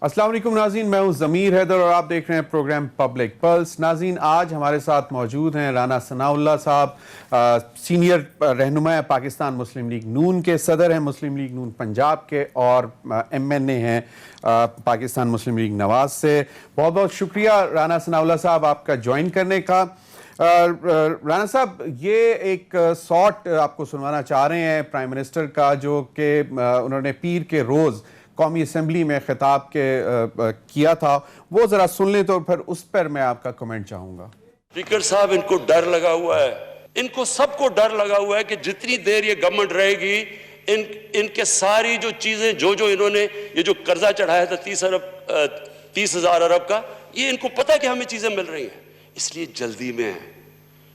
السلام علیکم ناظرین، میں ہوں ضمیر حیدر اور آپ دیکھ رہے ہیں پروگرام پبلک پلس۔ ناظرین، آج ہمارے ساتھ موجود ہیں رانا ثناءاللہ صاحب، سینئر رہنما پاکستان مسلم لیگ نون کے، صدر ہیں مسلم لیگ نون پنجاب کے، اور MNA ہیں پاکستان مسلم لیگ نواز سے۔ بہت بہت شکریہ رانا ثناءاللہ صاحب آپ کا جوائن کرنے کا۔ رانا صاحب، یہ ایک ساٹ آپ کو سنوانا چاہ رہے ہیں پرائم منسٹر کا، جو کہ انہوں نے پیر کے روز قومی اسمبلی میں خطاب کیا تھا، وہ ذرا سن لیں تو پھر اس پر میں آپ کا کمنٹ چاہوں گا۔ اسپیکر صاحب، ان کو ڈر لگا ہوا ہے، ان کو سب کو ڈر لگا ہوا ہے کہ جتنی دیر یہ گورنمنٹ رہے گی ان کے ساری جو چیزیں جو انہوں نے یہ جو قرضہ چڑھایا تھا 30,000 ارب کا، یہ ان کو پتہ کہ ہمیں چیزیں مل رہی ہیں، اس لیے جلدی میں ہے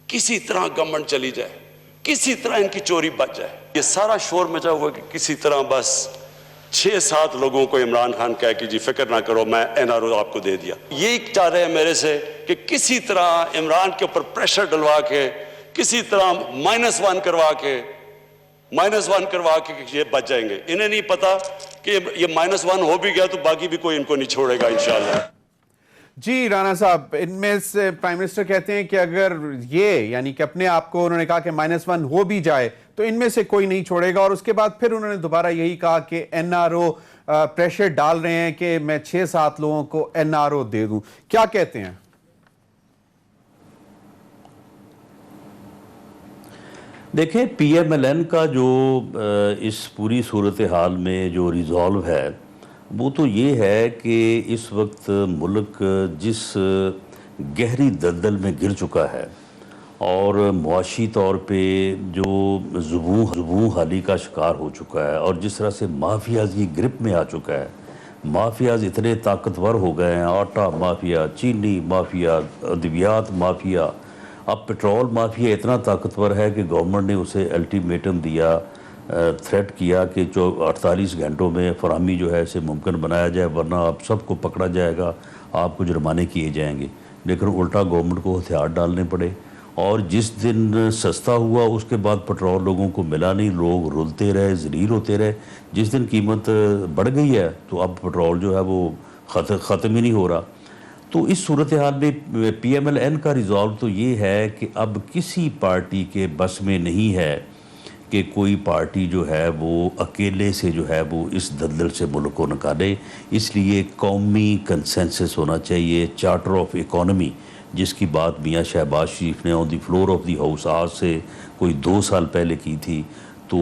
کسی طرح گورنمنٹ چلی جائے، کسی طرح ان کی چوری بچ جائے۔ یہ سارا شور مچا ہوا کہ کسی طرح بس 6-7 لوگوں کو عمران خان کہا کہ جی فکر نہ کرو، میں NRO آپ کو دے دیا۔ یہی چاہ رہے ہیں میرے سے کہ کسی طرح عمران کے اوپر پریشر ڈلوا کے، کسی طرح -1 کروا کے یہ بچ جائیں گے۔ انہیں نہیں پتا کہ یہ -1 ہو بھی گیا تو باقی بھی کوئی ان کو نہیں چھوڑے گا انشاءاللہ۔ جی رانا صاحب، ان میں سے پرائم منسٹر کہتے ہیں کہ اگر یہ یعنی کہ اپنے آپ کو انہوں نے کہا کہ -1 ہو بھی جائے تو ان میں سے کوئی نہیں چھوڑے گا، اور اس کے بعد پھر انہوں نے دوبارہ یہی کہا کہ NRO پریشر ڈال رہے ہیں کہ میں 6-7 لوگوں کو NRO دے دوں۔ کیا کہتے ہیں؟ دیکھیں، PMLN کا جو اس پوری صورتحال میں جو ریزالو ہے وہ تو یہ ہے کہ اس وقت ملک جس گہری دلدل میں گر چکا ہے اور معاشی طور پہ جو زبوں حالی کا شکار ہو چکا ہے، اور جس طرح سے مافیاز کی گرپ میں آ چکا ہے، مافیاز اتنے طاقتور ہو گئے ہیں، آٹا مافیا، چینی مافیا، ادویات مافیا، اب پیٹرول مافیا اتنا طاقتور ہے کہ گورنمنٹ نے اسے الٹیمیٹم دیا، تھریٹ کیا کہ جو 48 گھنٹوں میں فراہمی جو ہے اسے ممکن بنایا جائے، ورنہ آپ سب کو پکڑا جائے گا، آپ کو جرمانے کیے جائیں گے۔ لیکن الٹا گورنمنٹ کو ہتھیار ڈالنے پڑے، اور جس دن سستا ہوا اس کے بعد پٹرول لوگوں کو ملا نہیں، لوگ رلتے رہے، ذلیل ہوتے رہے۔ جس دن قیمت بڑھ گئی ہے تو اب پٹرول جو ہے وہ ختم ہی نہیں ہو رہا۔ تو اس صورتحال میں PMLN کا ریزالو تو یہ ہے کہ اب کسی پارٹی کے بس میں نہیں ہے کہ کوئی پارٹی جو ہے وہ اکیلے سے جو ہے وہ اس دلدل سے ملک کو نکالے۔ اس لیے قومی کنسنسس ہونا چاہیے، چارٹر آف اکانومی، جس کی بات میاں شہباز شریف نے آن دی فلور آف دی ہاؤس آج سے کوئی 2 سال پہلے کی تھی، تو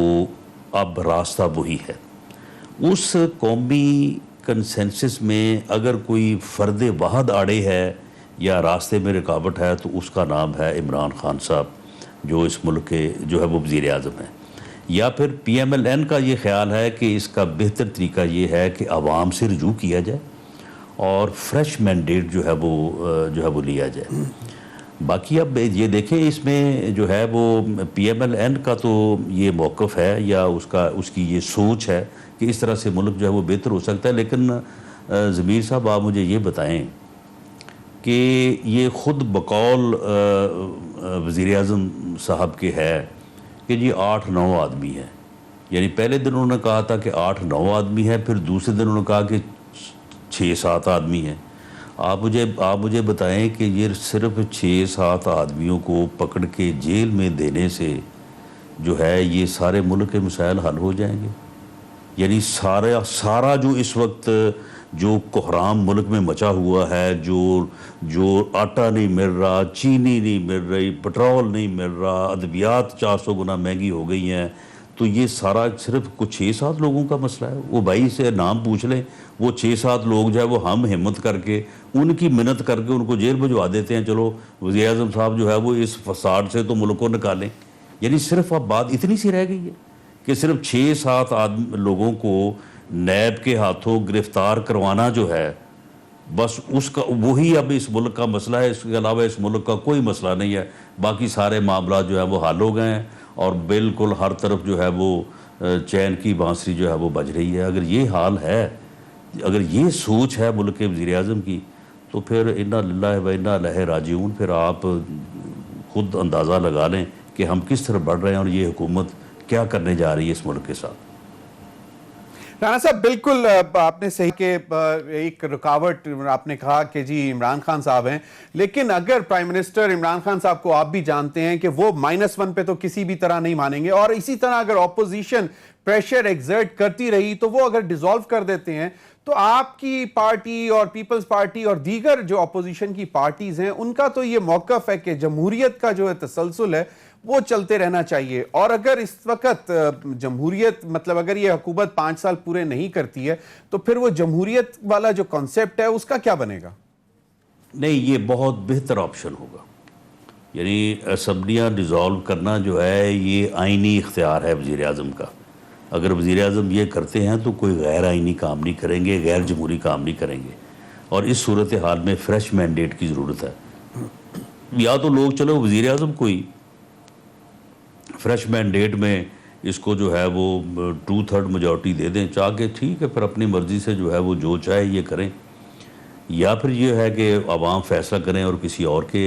اب راستہ وہی ہے۔ اس قومی کنسنسس میں اگر کوئی فرد واحد آڑے ہے یا راستے میں رکاوٹ ہے تو اس کا نام ہے عمران خان صاحب، جو اس ملک کے جو ہے وہ وزیر اعظم ہیں۔ یا پھر PMLN کا یہ خیال ہے کہ اس کا بہتر طریقہ یہ ہے کہ عوام سے رجوع کیا جائے اور فریش مینڈیٹ جو ہے وہ لیا جائے۔ باقی اب یہ دیکھیں، اس میں جو ہے وہ PMLN کا تو یہ موقف ہے یا اس کی یہ سوچ ہے کہ اس طرح سے ملک جو ہے وہ بہتر ہو سکتا ہے۔ لیکن ضمیر صاحب، آپ مجھے یہ بتائیں کہ یہ خود بقول وزیر اعظم صاحب کے ہے کہ جی 8-9 آدمی ہیں، یعنی پہلے دن انہوں نے کہا تھا کہ 8-9 آدمی ہیں، پھر دوسرے دن انہوں نے کہا کہ 6-7 آدمی ہیں۔ آپ مجھے بتائیں کہ یہ صرف 6-7 آدمیوں کو پکڑ کے جیل میں دینے سے جو ہے یہ سارے ملک کے مسائل حل ہو جائیں گے؟ یعنی سارا جو اس وقت جو کوحرام ملک میں مچا ہوا ہے، جو آٹا نہیں مل رہا، چینی نہیں مل رہی، پٹرول نہیں مل رہا، ادویات 400 گنا مہنگی ہو گئی ہیں، تو یہ سارا صرف کچھ 6-7 لوگوں کا مسئلہ ہے؟ وہ بھائی سے نام پوچھ لیں، وہ 6-7 لوگ جو ہے وہ ہم ہمت کر کے ان کی منت کر کے ان کو جیل بھجوا دیتے ہیں، چلو وزیر اعظم صاحب جو ہے وہ اس فساد سے تو ملک کو نکالیں۔ یعنی صرف اب بات اتنی سی رہ گئی ہے کہ صرف 6-7 لوگوں کو نیب کے ہاتھوں گرفتار کروانا جو ہے، بس اس کا وہی اب اس ملک کا مسئلہ ہے، اس کے علاوہ اس ملک کا کوئی مسئلہ نہیں ہے۔ باقی سارے معاملات جو ہے وہ حل ہو گئے ہیں، اور بالکل ہر طرف جو ہے وہ چین کی بانسری جو ہے وہ بج رہی ہے۔ اگر یہ حال ہے، اگر یہ سوچ ہے ملک کے وزیر اعظم کی، تو پھر انا للہ و انا الیہ راجعون، پھر آپ خود اندازہ لگا لیں کہ ہم کس طرح بڑھ رہے ہیں اور یہ حکومت کیا کرنے جا رہی ہے اس ملک کے ساتھ۔ رانا صاحب بالکل آپ نے صحیح کہ ایک رکاوٹ آپ نے کہا کہ جی عمران خان صاحب ہیں، لیکن اگر پرائم منسٹر عمران خان صاحب کو آپ بھی جانتے ہیں کہ وہ -1 پہ تو کسی بھی طرح نہیں مانیں گے، اور اسی طرح اگر اپوزیشن پریشر ایگزرٹ کرتی رہی تو وہ اگر ڈیزالو کر دیتے ہیں تو آپ کی پارٹی اور پیپلز پارٹی اور دیگر جو اپوزیشن کی پارٹیز ہیں ان کا تو یہ موقف ہے کہ جمہوریت کا جو تسلسل ہے وہ چلتے رہنا چاہیے، اور اگر اس وقت جمہوریت مطلب اگر یہ حکومت 5 سال پورے نہیں کرتی ہے تو پھر وہ جمہوریت والا جو کانسیپٹ ہے اس کا کیا بنے گا؟ نہیں، یہ بہت بہتر آپشن ہوگا. یعنی اسمبلیاں ڈیزالو کرنا جو ہے یہ آئینی اختیار ہے وزیر اعظم کا. اگر وزیر اعظم یہ کرتے ہیں تو کوئی غیر آئینی کام نہیں کریں گے، غیر جمہوری کام نہیں کریں گے، اور اس صورتحال میں فریش مینڈیٹ کی ضرورت ہے. یا تو لوگ چلو وزیر اعظم کوئی فریش مینڈیٹ میں اس کو جو ہے وہ 2/3 میجورٹی دے دیں، چاہ کے ٹھیک ہے پھر اپنی مرضی سے جو ہے وہ جو چاہے یہ کریں، یا پھر یہ ہے کہ عوام فیصلہ کریں اور کسی اور کے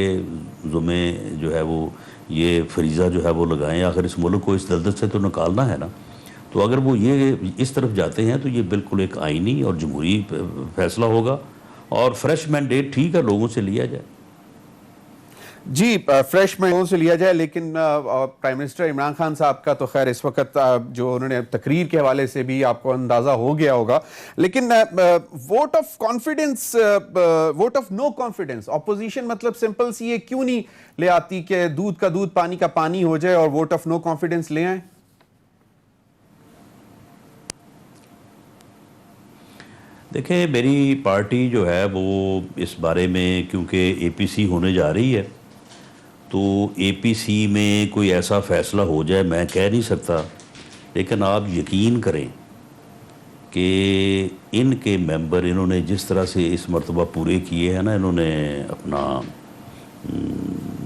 ذمے جو ہے وہ یہ فریضہ جو ہے وہ لگائیں. آخر اس ملک کو اس دلدل سے تو نکالنا ہے نا. تو اگر وہ یہ اس طرف جاتے ہیں تو یہ بالکل ایک آئینی اور جمہوری فیصلہ ہوگا، اور فریش مینڈیٹ ٹھیک ہے لوگوں سے لیا جائے. جی فریش مینڈیٹ سے لیا جائے، لیکن پرائم منسٹر عمران خان صاحب کا تو خیر اس وقت جو انہوں نے تقریر کے حوالے سے بھی آپ کو اندازہ ہو گیا ہوگا، لیکن vote of confidence, vote of no confidence opposition مطلب سمپل سی یہ کیوں نہیں لے آتی کہ دودھ کا دودھ پانی کا پانی ہو جائے اور ووٹ آف نو کانفیڈنس لے آئیں؟ دیکھیں میری پارٹی جو ہے وہ اس بارے میں کیونکہ اے پی سی ہونے جا رہی ہے تو اے پی سی میں کوئی ایسا فیصلہ ہو جائے میں کہہ نہیں سکتا، لیکن آپ یقین کریں کہ ان کے ممبر انہوں نے جس طرح سے اس مرتبہ پورے کیے ہیں نا انہوں نے اپنا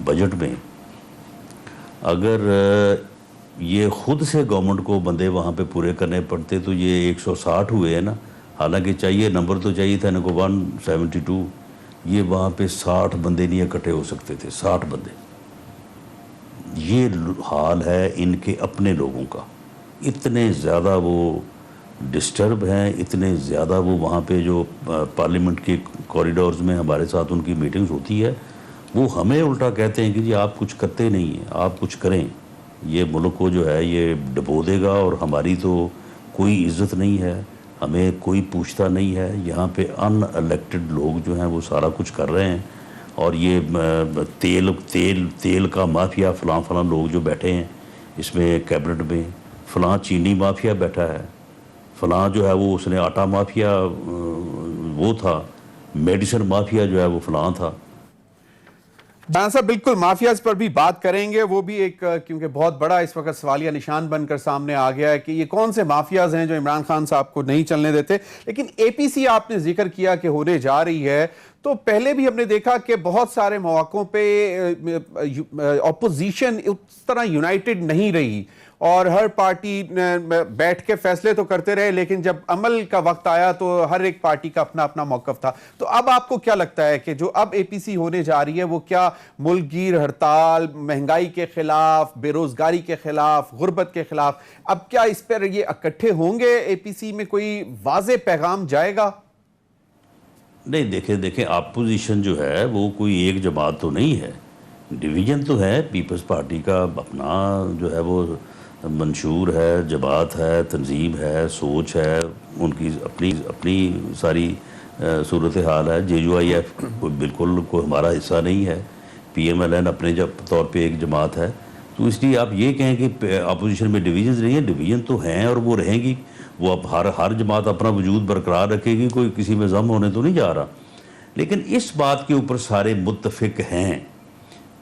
بجٹ میں، اگر یہ خود سے گورنمنٹ کو بندے وہاں پہ پورے کرنے پڑتے تو یہ 160 ہوئے ہیں نا. حالانکہ چاہیے نمبر تو چاہیے تھا ان کو 172، یہ وہاں پہ 60 بندے نہیں اکٹھے ہو سکتے تھے، 60 بندے. یہ حال ہے ان کے اپنے لوگوں کا. اتنے زیادہ وہ ڈسٹرب ہیں، اتنے زیادہ وہ وہاں پہ جو پارلیمنٹ کے کوریڈورز میں ہمارے ساتھ ان کی میٹنگز ہوتی ہے وہ ہمیں الٹا کہتے ہیں کہ جی آپ کچھ کرتے نہیں ہیں، آپ کچھ کریں، یہ ملک کو جو ہے یہ ڈبو دے گا اور ہماری تو کوئی عزت نہیں ہے، ہمیں کوئی پوچھتا نہیں ہے. یہاں پہ ان الیکٹڈ لوگ جو ہیں وہ سارا کچھ کر رہے ہیں، اور یہ تیل کا مافیا فلاں لوگ جو بیٹھے ہیں اس میں کیبنٹ میں، فلاں چینی مافیا بیٹھا ہے، فلاں جو ہے وہ اس نے آٹا مافیا وہ تھا، میڈیسن مافیا جو ہے وہ فلاں تھا. جہاں صاحب بالکل مافیاز پر بھی بات کریں گے، وہ بھی ایک کیونکہ بہت بڑا اس وقت سوالیہ نشان بن کر سامنے آ گیا ہے کہ یہ کون سے مافیاز ہیں جو عمران خان صاحب کو نہیں چلنے دیتے. لیکن اے پی سی آپ نے ذکر کیا کہ ہونے جا رہی ہے، تو پہلے بھی ہم نے دیکھا کہ بہت سارے مواقعوں پہ اپوزیشن اس طرح یونائٹڈ نہیں رہی اور ہر پارٹی بیٹھ کے فیصلے تو کرتے رہے، لیکن جب عمل کا وقت آیا تو ہر ایک پارٹی کا اپنا اپنا موقف تھا. تو اب آپ کو کیا لگتا ہے کہ جو اب اے پی سی ہونے جا رہی ہے وہ کیا ملک گیر ہڑتال، مہنگائی کے خلاف، بے روزگاری کے خلاف، غربت کے خلاف، اب کیا اس پر یہ اکٹھے ہوں گے؟ اے پی سی میں کوئی واضح پیغام جائے گا؟ نہیں دیکھیں اپوزیشن جو ہے وہ کوئی ایک جماعت تو نہیں ہے، ڈویژن تو ہے. پیپلز پارٹی کا اپنا جو ہے وہ منشور ہے، جماعت ہے، تنظیم ہے، سوچ ہے، ان کی اپنی ساری صورتحال ہے. جے یو آئی ایف بالکل کوئی ہمارا حصہ نہیں ہے، پی ایم ایل این اپنے طور پہ ایک جماعت ہے. تو اس لیے آپ یہ کہیں کہ اپوزیشن میں ڈویژنز نہیں ہیں، ڈویژن تو ہیں اور وہ رہیں گی. وہ اب ہر جماعت اپنا وجود برقرار رکھے گی، کوئی کسی میں ضم ہونے تو نہیں جا رہا. لیکن اس بات کے اوپر سارے متفق ہیں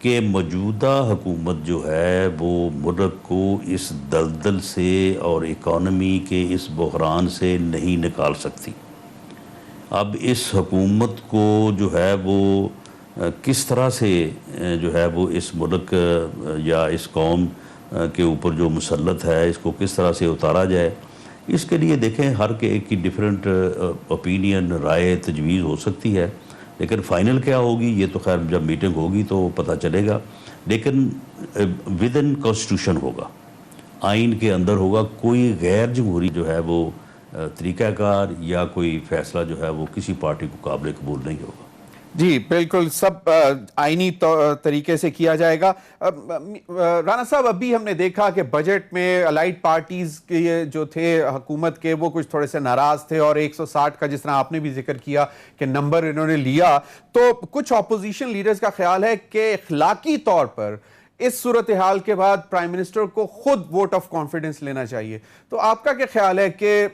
کہ موجودہ حکومت جو ہے وہ ملک کو اس دلدل سے اور اکانومی کے اس بحران سے نہیں نکال سکتی. اب اس حکومت کو جو ہے وہ کس طرح سے جو ہے وہ اس ملک یا اس قوم کے اوپر جو مسلط ہے اس کو کس طرح سے اتارا جائے، اس کے لیے دیکھیں ہر ایک کی ڈیفرنٹ اوپینین، رائے، تجویز ہو سکتی ہے. لیکن فائنل کیا ہوگی یہ تو خیر جب میٹنگ ہوگی تو پتہ چلے گا. لیکن ود ان کانسٹیٹیوشن ہوگا، آئین کے اندر ہوگا. کوئی غیر جمہوری جو ہے وہ طریقہ کار یا کوئی فیصلہ جو ہے وہ کسی پارٹی کو قابل قبول نہیں ہوگا۔ جی بالکل، سب آئینی طریقے سے کیا جائے گا۔ رانا صاحب، ابھی ہم نے دیکھا کہ بجٹ میں الائیڈ پارٹیز کے جو تھے حکومت کے، وہ کچھ تھوڑے سے ناراض تھے، اور 160 کا جس طرح آپ نے بھی ذکر کیا کہ نمبر انہوں نے لیا، تو کچھ اپوزیشن لیڈرز کا خیال ہے کہ اخلاقی طور پر اس صورتحال کے بعد پرائم منسٹر کو خود ووٹ آف کانفیڈنس لینا چاہیے۔ تو آپ کا کیا خیال ہے کہ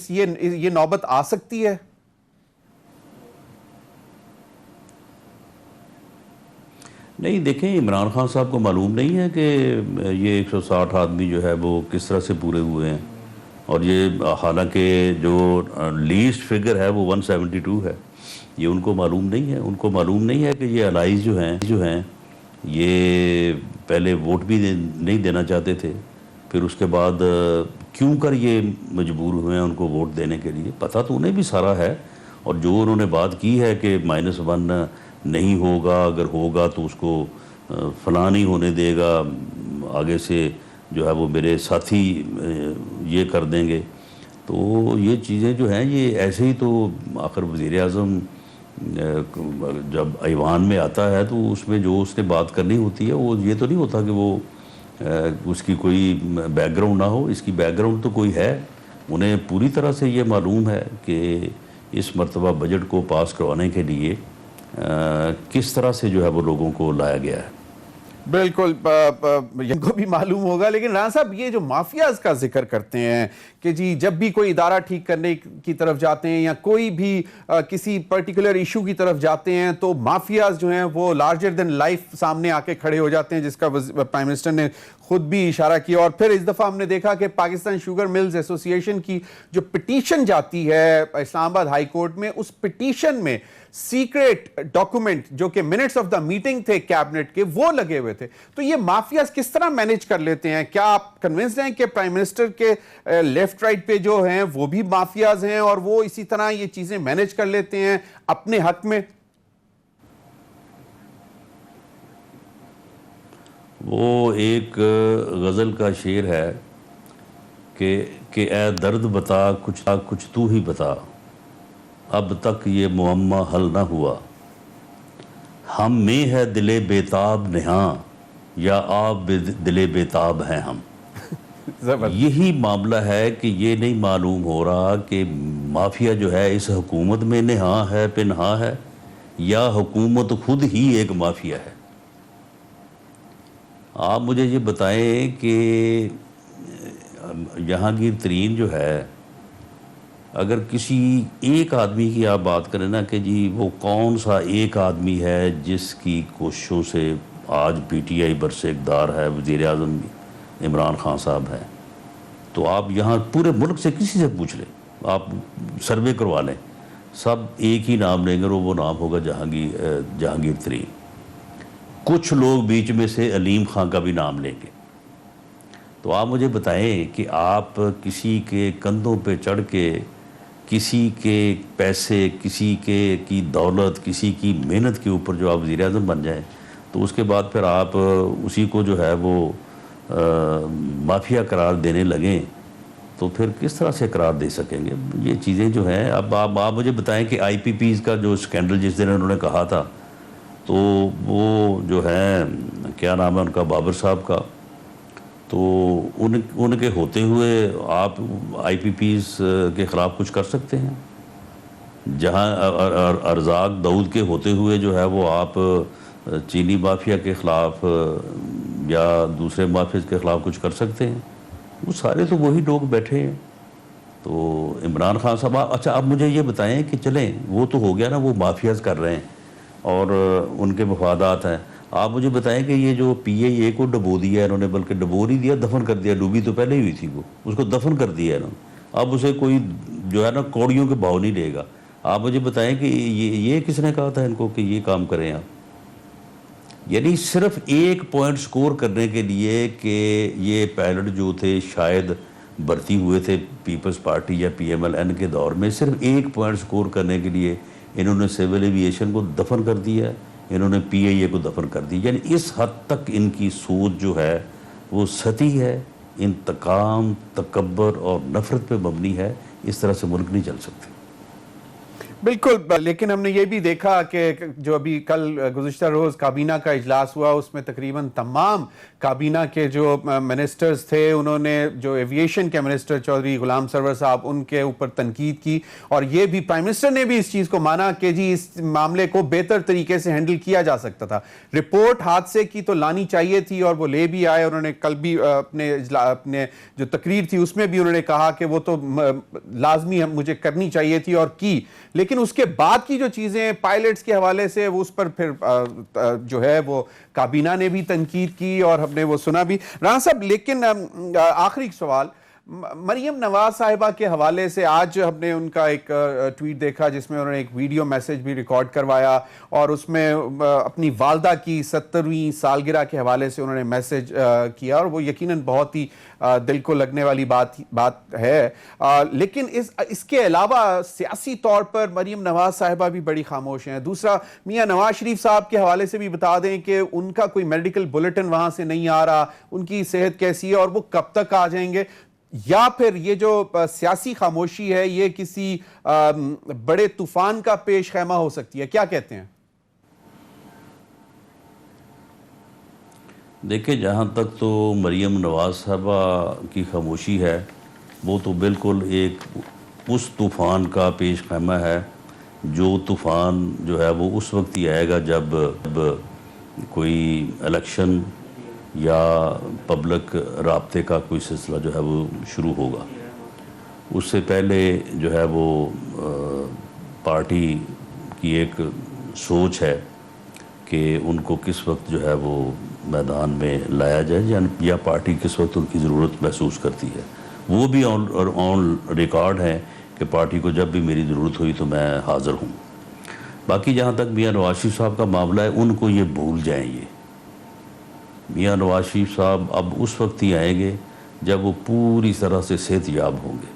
یہ نوبت آ سکتی ہے؟ نہیں، دیکھیں، عمران خان صاحب کو معلوم نہیں ہے کہ یہ 160 آدمی جو ہے وہ کس طرح سے پورے ہوئے ہیں، اور یہ حالانکہ جو لیسٹ فگر ہے وہ 172 ہے، یہ ان کو معلوم نہیں ہے۔ ان کو معلوم نہیں ہے کہ یہ الائز جو ہیں یہ پہلے ووٹ بھی نہیں دینا چاہتے تھے، پھر اس کے بعد کیوں کر یہ مجبور ہوئے ہیں ان کو ووٹ دینے کے لیے۔ پتہ تو انہیں بھی سارا ہے، اور جو انہوں نے بات کی ہے کہ -1 نہیں ہوگا، اگر ہوگا تو اس کو فلاں نہیں ہونے دے گا، آگے سے جو ہے وہ میرے ساتھی یہ کر دیں گے، تو یہ چیزیں جو ہیں یہ ایسے ہی تو آخر وزیر اعظم جب ایوان میں آتا ہے تو اس میں جو اس نے بات کرنی ہوتی ہے وہ یہ تو نہیں ہوتا کہ وہ اس کی کوئی بیک گراؤنڈ نہ ہو۔ اس کی بیک گراؤنڈ تو کوئی ہے، انہیں پوری طرح سے یہ معلوم ہے کہ اس مرتبہ بجٹ کو پاس کروانے کے لیے کس طرح سے جو ہے وہ لوگوں کو لایا گیا ہے۔ بالکل، ان کو بھی معلوم ہوگا۔ لیکن رانا صاحب، یہ جو مافیاز کا ذکر کرتے ہیں کہ جی جب بھی کوئی ادارہ ٹھیک کرنے کی طرف جاتے ہیں یا کوئی بھی کسی پرٹیکولر ایشو کی طرف جاتے ہیں تو مافیاز جو ہیں وہ لارجر دین لائف سامنے آ کے کھڑے ہو جاتے ہیں، جس کا پرائم منسٹر نے خود بھی اشارہ کیا۔ اور پھر اس دفعہ ہم نے دیکھا کہ پاکستان شوگر ملز ایسوسی ایشن کی جو پٹیشن جاتی ہے اسلام آباد ہائی کورٹ میں، اس پٹیشن میں سیکریٹ ڈاکومنٹ جو کہ منٹس آف دا میٹنگ تھے کیبنٹ کے، وہ لگے ہوئے تھے۔ تو یہ مافیاز کس طرح مینیج کر لیتے ہیں؟ کیا آپ کنونسڈ ہیں کہ پرائم منسٹر کے لیفٹ رائٹ پہ جو ہیں وہ بھی مافیاز ہیں اور وہ اسی طرح یہ چیزیں مینیج کر لیتے ہیں اپنے حق میں؟ وہ ایک غزل کا شعر ہے کہ اے درد بتا کچھ تو ہی بتا، اب تک یہ معمہ حل نہ ہوا، ہم میں ہے دل بیتاب نہاں یا آپ دل بیتاب ہیں ہم۔ یہی معاملہ ہے کہ یہ نہیں معلوم ہو رہا کہ مافیا جو ہے اس حکومت میں نہاں ہے پنہاں ہے یا حکومت خود ہی ایک مافیا ہے۔ آپ مجھے یہ بتائیں کہ جہانگیر ترین جو ہے، اگر کسی ایک آدمی کی آپ بات کریں نا کہ جی وہ کون سا ایک آدمی ہے جس کی کوششوں سے آج پی ٹی آئی برس اقتدار ہے، وزیر اعظم عمران خان صاحب ہیں، تو آپ یہاں پورے ملک سے کسی سے پوچھ لیں، آپ سروے کروا لیں، سب ایک ہی نام لیں گے، وہ نام ہوگا جہانگیر ترین۔ کچھ لوگ بیچ میں سے علیم خان کا بھی نام لیں گے۔ تو آپ مجھے بتائیں کہ آپ کسی کے کندھوں پہ چڑھ کے کسی کے پیسے، کسی کی دولت، کسی کی محنت کے اوپر جو آپ وزیر اعظم بن جائیں تو اس کے بعد پھر آپ اسی کو جو ہے وہ مافیا قرار دینے لگیں تو پھر کس طرح سے قرار دے سکیں گے؟ یہ چیزیں جو ہیں، اب آپ مجھے بتائیں کہ آئی پی پیز کا جو اسکینڈل جس دن انہوں نے کہا تھا تو وہ جو ہے کیا نام ہے ان کا، بابر صاحب کا، تو ان کے ہوتے ہوئے آپ آئی پی پیز کے خلاف کچھ کر سکتے ہیں؟ جہاں ارزاق داؤد کے ہوتے ہوئے جو ہے وہ آپ چینی مافیا کے خلاف یا دوسرے مافیا کے خلاف کچھ کر سکتے ہیں؟ وہ سارے تو وہی لوگ بیٹھے ہیں۔ تو عمران خان صاحب، اچھا اب مجھے یہ بتائیں کہ چلیں وہ تو ہو گیا نا، وہ مافیاز کر رہے ہیں اور ان کے مفادات ہیں، آپ مجھے بتائیں کہ یہ جو پی اے اے کو ڈبو دیا ہے انہوں نے، بلکہ ڈبو نہیں دیا، دفن کر دیا، ڈوبی تو پہلے ہی ہوئی تھی، وہ اس کو دفن کر دیا انہوں نے، اب اسے کوئی جو ہے نا کوڑیوں کے بھاؤ نہیں لے گا۔ آپ مجھے بتائیں کہ یہ کس نے کہا تھا ان کو کہ یہ کام کریں آپ؟ یعنی صرف ایک پوائنٹ سکور کرنے کے لیے کہ یہ پائلٹ جو تھے شاید بھرتی ہوئے تھے پیپلز پارٹی یا پی ایم ایل این کے دور میں، صرف ایک پوائنٹ سکور کرنے کے لیے انہوں نے سول ایویشن کو دفن کر دیا ہے، انہوں نے پی اے اے کو دفن کر دی۔ یعنی اس حد تک ان کی سوچ جو ہے وہ سطحی ہے انتقام، تکبر اور نفرت پہ مبنی ہے. اس طرح سے ملک نہیں چل سکتے. بالکل، لیکن ہم نے یہ بھی دیکھا کہ جو ابھی کل گزشتہ روز کابینہ کا اجلاس ہوا، اس میں تقریباً تمام کابینہ کے جو منسٹرز تھے، انہوں نے جو ایویشن کے منسٹر چودھری غلام سرور صاحب، ان کے اوپر تنقید کی، اور یہ بھی پرائم منسٹر نے بھی اس چیز کو مانا کہ جی اس معاملے کو بہتر طریقے سے ہینڈل کیا جا سکتا تھا. رپورٹ حادثے کی تو لانی چاہیے تھی اور وہ لے بھی آئے. انہوں نے کل بھی اپنے جو تقریر تھی اس میں بھی انہوں نے کہا کہ وہ تو لازمی مجھے کرنی چاہیے تھی اور کی، لیکن اس کے بعد کی جو چیزیں پائلٹس کے حوالے سے وہ اس پر پھر جو ہے وہ کابینہ نے بھی تنقید کی اور ہم نے وہ سنا بھی. رانا صاحب، لیکن آخری سوال مریم نواز صاحبہ کے حوالے سے، آج ہم نے ان کا ایک ٹویٹ دیکھا جس میں انہوں نے ایک ویڈیو میسج بھی ریکارڈ کروایا اور اس میں اپنی والدہ کی 70ویں سالگرہ کے حوالے سے انہوں نے میسج کیا، اور وہ یقیناً بہت ہی دل کو لگنے والی بات ہے. لیکن اس کے علاوہ سیاسی طور پر مریم نواز صاحبہ بھی بڑی خاموش ہیں. دوسرا، میاں نواز شریف صاحب کے حوالے سے بھی بتا دیں کہ ان کا کوئی میڈیکل بلیٹن وہاں سے نہیں آ رہا، ان کی صحت کیسی ہے اور وہ کب تک آ جائیں گے، یا پھر یہ جو سیاسی خاموشی ہے یہ کسی بڑے طوفان کا پیش خیمہ ہو سکتی ہے؟ کیا کہتے ہیں؟ دیکھیں، جہاں تک تو مریم نواز صاحبہ کی خاموشی ہے، وہ تو بالکل ایک اس طوفان کا پیش خیمہ ہے جو طوفان جو ہے وہ اس وقت ہی آئے گا جب کوئی الیکشن یا پبلک رابطے کا کوئی سلسلہ جو ہے وہ شروع ہوگا. اس سے پہلے جو ہے وہ پارٹی کی ایک سوچ ہے کہ ان کو کس وقت جو ہے وہ میدان میں لایا جائے یا پارٹی کس وقت ان کی ضرورت محسوس کرتی ہے. وہ بھی آن ریکارڈ ہے کہ پارٹی کو جب بھی میری ضرورت ہوئی تو میں حاضر ہوں. باقی جہاں تک میاں نواز شریف صاحب کا معاملہ ہے، ان کو یہ بھول جائیں. یہ میاں نواز شریف صاحب اب اس وقت ہی آئیں گے جب وہ پوری طرح سے صحت یاب ہوں گے،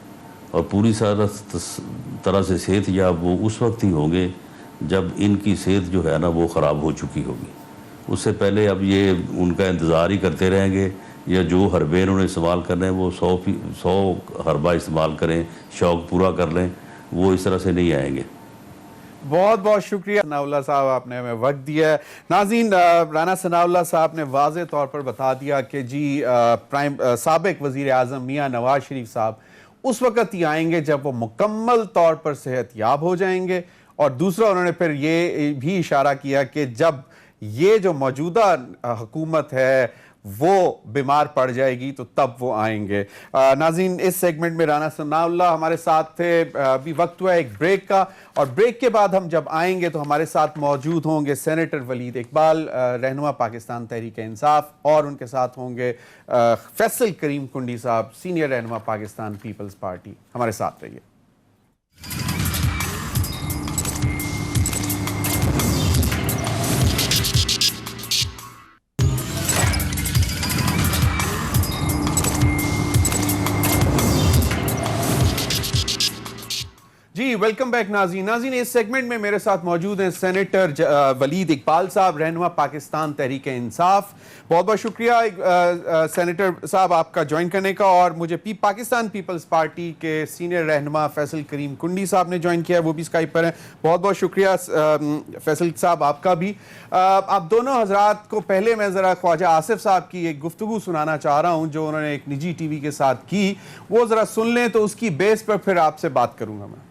اور پوری طرح سے صحت یاب وہ اس وقت ہی ہوں گے جب ان کی صحت جو ہے نا وہ خراب ہو چکی ہوگی. اس سے پہلے اب یہ ان کا انتظار ہی کرتے رہیں گے، یا جو حربے انہوں نے استعمال کرنے ہیں وہ 100 حربہ استعمال کریں، شوق پورا کر لیں، وہ اس طرح سے نہیں آئیں گے. بہت بہت شکریہ ثناء اللہ صاحب، آپ نے ہمیں وقت دیا ہے. ناظرین، رانا ثناء اللہ صاحب نے واضح طور پر بتا دیا کہ جی سابق وزیر اعظم میاں نواز شریف صاحب اس وقت ہی آئیں گے جب وہ مکمل طور پر صحت یاب ہو جائیں گے، اور دوسرا انہوں نے پھر یہ بھی اشارہ کیا کہ جب یہ جو موجودہ حکومت ہے وہ بیمار پڑ جائے گی تو تب وہ آئیں گے. ناظرین، اس سیگمنٹ میں رانا ثناء اللہ ہمارے ساتھ تھے. ابھی وقت ہوا ہے ایک بریک کا، اور بریک کے بعد ہم جب آئیں گے تو ہمارے ساتھ موجود ہوں گے سینیٹر ولید اقبال، رہنما پاکستان تحریک انصاف، اور ان کے ساتھ ہوں گے فیصل کریم کنڈی صاحب، سینئر رہنما پاکستان پیپلز پارٹی. ہمارے ساتھ رہیے. جی ویلکم بیک ناظرین. اس سیگمنٹ میں میرے ساتھ موجود ہیں سینیٹر ولید اقبال صاحب، رہنما پاکستان تحریک انصاف. بہت بہت شکریہ سینیٹر صاحب آپ کا جوائن کرنے کا. اور مجھے پاکستان پیپلز پارٹی کے سینئر رہنما فیصل کریم کنڈی صاحب نے جوائن کیا ہے، وہ بھی اسکائپ پر ہیں. بہت بہت شکریہ فیصل صاحب آپ کا بھی. آپ دونوں حضرات کو پہلے میں ذرا خواجہ آصف صاحب کی ایک گفتگو سنانا چاہ رہا ہوں جو انہوں نے ایک نجی ٹی وی کے ساتھ کی، وہ ذرا سن لیں تو اس کی بیس پر پھر آپ سے بات کروں گا میں.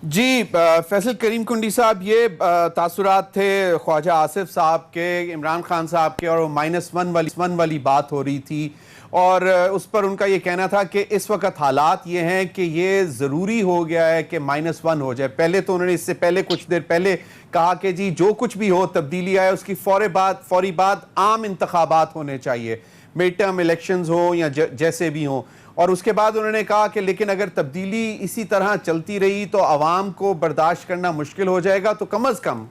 جی فیصل کریم کنڈی صاحب، یہ تاثرات تھے خواجہ آصف صاحب کے، عمران خان صاحب کے، اور -1 والی بات ہو رہی تھی، اور اس پر ان کا یہ کہنا تھا کہ اس وقت حالات یہ ہیں کہ یہ ضروری ہو گیا ہے کہ -1 ہو جائے. پہلے تو انہوں نے اس سے پہلے کچھ دیر پہلے کہا کہ جی جو کچھ بھی ہو تبدیلی آئے اس کی فوری بعد عام انتخابات ہونے چاہیے، مڈ ٹرم الیکشنز ہوں یا جیسے بھی ہوں. اور اس کے بعد انہوں نے کہا کہ لیکن اگر تبدیلی اسی طرح چلتی رہی تو عوام کو برداشت کرنا مشکل ہو جائے گا، تو کم از کم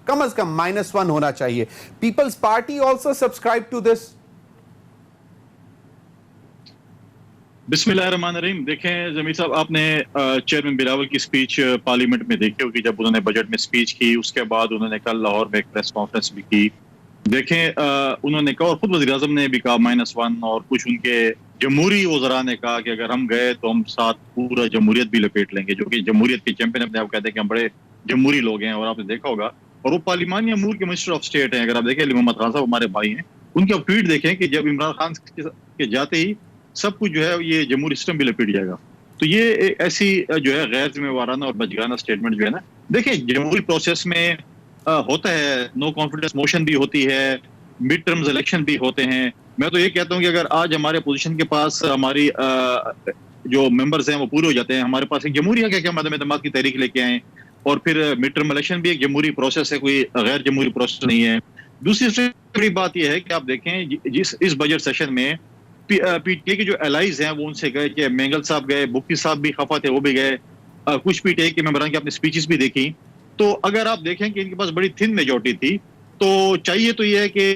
-1 ہونا چاہیے. Peoples Party also subscribe to this. بسم اللہ الرحمن الرحیم. دیکھیں ضمیر صاحب، آپ نے چیئرمین بلاول کی سپیچ پارلیمنٹ میں دیکھی ہوگی جب انہوں نے بجٹ میں سپیچ کی. اس کے بعد انہوں نے کل لاہور میں ایک پریس کانفرنس بھی کی. دیکھیں انہوں نے کہا، اور خود وزیر اعظم نے بھی کہا -1، اور کچھ ان کے جمہوری وزراء نے کہا کہ اگر ہم گئے تو ہم ساتھ پورا جمہوریت بھی لپیٹ لیں گے، جو کہ جمہوریت کے چیمپئن اپنے آپ کہتے ہیں کہ ہم بڑے جمہوری لوگ ہیں. اور آپ نے دیکھا ہوگا، اور وہ پارلیمانی امور کے منسٹر آف اسٹیٹ ہیں. اگر آپ دیکھیں علی محمد خان صاحب ہمارے بھائی ہیں، ان کے آپ ٹویٹ دیکھیں کہ جب عمران خان کے جاتے ہی سب کچھ جو ہے یہ جمہوری سسٹم بھی لپٹ جائے گا. تو یہ ایک ایسی جو ہے غیر ذمہ وارانہ اور بچگانہ اسٹیٹمنٹ جو ہے نا، دیکھیں جمہوری پروسیس میں ہوتا ہے، نو کانفیڈنس موشن بھی ہوتی ہے، مڈ ٹرمز الیکشن بھی ہوتے ہیں. میں تو یہ کہتا ہوں کہ اگر آج ہمارے اپوزیشن کے پاس ہماری جو ممبرز ہیں وہ پورے ہو جاتے ہیں، ہمارے پاس ایک جمہوریہ کے کیا عدم اعتماد کی تحریک لے کے آئیں، اور پھر مڈ ٹرم الیکشن بھی ایک جمہوری پروسیس ہے، کوئی غیر جمہوری پروسیس نہیں ہے. دوسری سب سے بڑی بات یہ ہے کہ آپ دیکھیں اس بجٹ سیشن میں پی ٹی اے کے جو الائز ہیں وہ ان سے گئے، کہ مینگل صاحب گئے، بکی صاحب بھی خفا تھے وہ بھی گئے، کچھ پی ٹی اے کے ممبران کی اپنی سپیچز بھی دیکھی. تو اگر آپ دیکھیں کہ ان کے پاس بڑی تھن میجورٹی تھی، تو چاہیے تو یہ ہے کہ